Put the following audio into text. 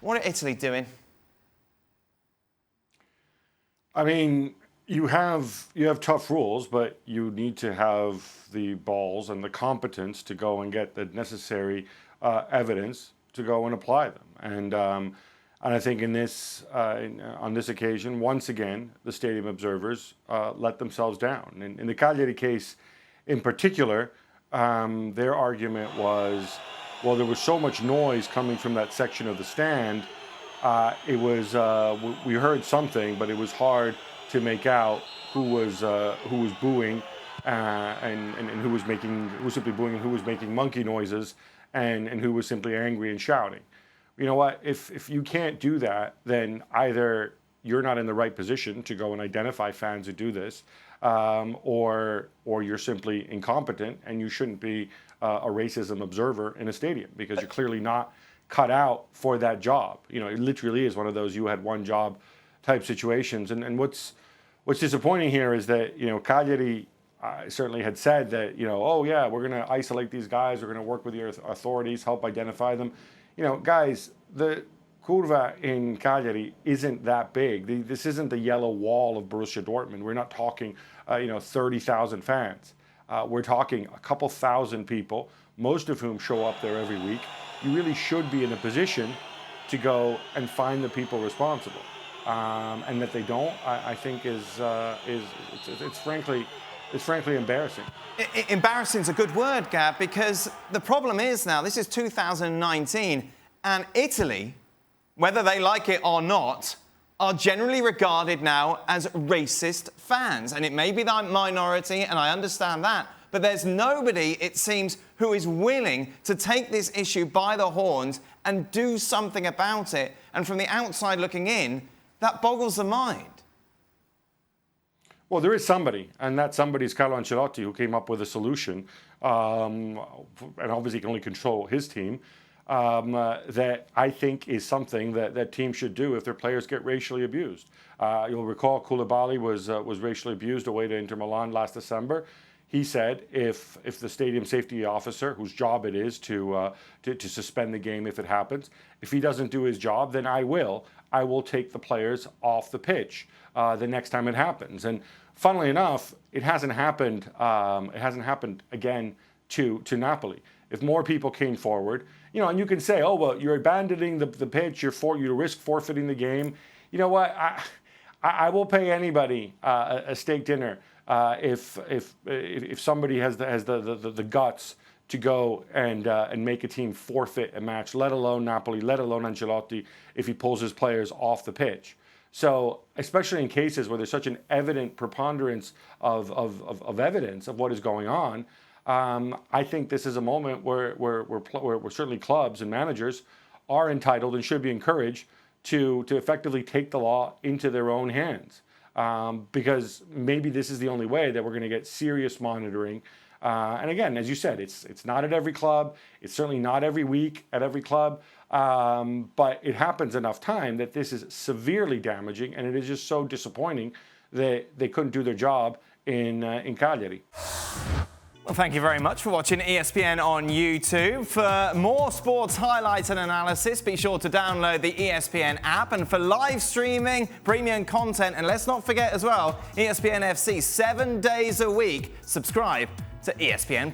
What are Italy doing? I mean, you have tough rules, but you need to have the balls and the competence to go and get the necessary evidence to go and apply them. And I think on this occasion, once again, the stadium observers let themselves down. In the Cagliari case, in particular, their argument was, well, there was so much noise coming from that section of the stand. We heard something, but it was hard to make out who was booing and who was simply booing and who was making monkey noises and who was simply angry and shouting. You know what? If you can't do that, then either you're not in the right position to go and identify fans who do this, or you're simply incompetent and you shouldn't be a racism observer in a stadium because you're clearly not cut out for that job. You know, it literally is one of those you had one job type situations. And what's disappointing here is that, you know, Cagliari certainly had said that, you know, oh yeah, we're going to isolate these guys, we're going to work with the authorities, help identify them. You know, guys, the curva in Cagliari isn't that big. This isn't the yellow wall of Borussia Dortmund. We're not talking, 30,000 fans. We're talking a couple thousand people, most of whom show up there every week. You really should be in a position to go and find the people responsible. And that they don't, I think it's frankly embarrassing. Embarrassing is a good word, Gab, because the problem is now, this is 2019, and Italy, whether they like it or not, are generally regarded now as racist fans. And it may be that minority, and I understand that, but there's nobody, it seems, who is willing to take this issue by the horns and do something about it. And from the outside looking in, that boggles the mind. Well, there is somebody, and that somebody is Carlo Ancelotti, who came up with a solution, and obviously can only control his team, that I think is something that teams should do if their players get racially abused. You'll recall Koulibaly was racially abused away to Inter Milan last December. He said if the stadium safety officer, whose job it is to suspend the game if it happens, if he doesn't do his job, then I will take the players off the pitch the next time it happens. And funnily enough, it hasn't happened. It hasn't happened again to Napoli. If more people came forward, you know, and you can say, oh well, you're abandoning the pitch. You risk forfeiting the game. You know what? I will pay anybody a steak dinner if somebody has the guts to go and make a team forfeit a match, let alone Napoli, let alone Ancelotti, if he pulls his players off the pitch. So, especially in cases where there's such an evident preponderance of evidence of what is going on, I think this is a moment where certainly clubs and managers are entitled and should be encouraged to effectively take the law into their own hands. Because maybe this is the only way that we're going to get serious monitoring. And again, as you said, it's not at every club. It's certainly not every week at every club. But it happens enough time that this is severely damaging, and it is just so disappointing that they couldn't do their job in Cagliari. Well, thank you very much for watching ESPN on YouTube. For more sports highlights and analysis, be sure to download the ESPN app. And for live streaming, premium content, and let's not forget as well, ESPN FC 7 days a week. Subscribe to ESPN+.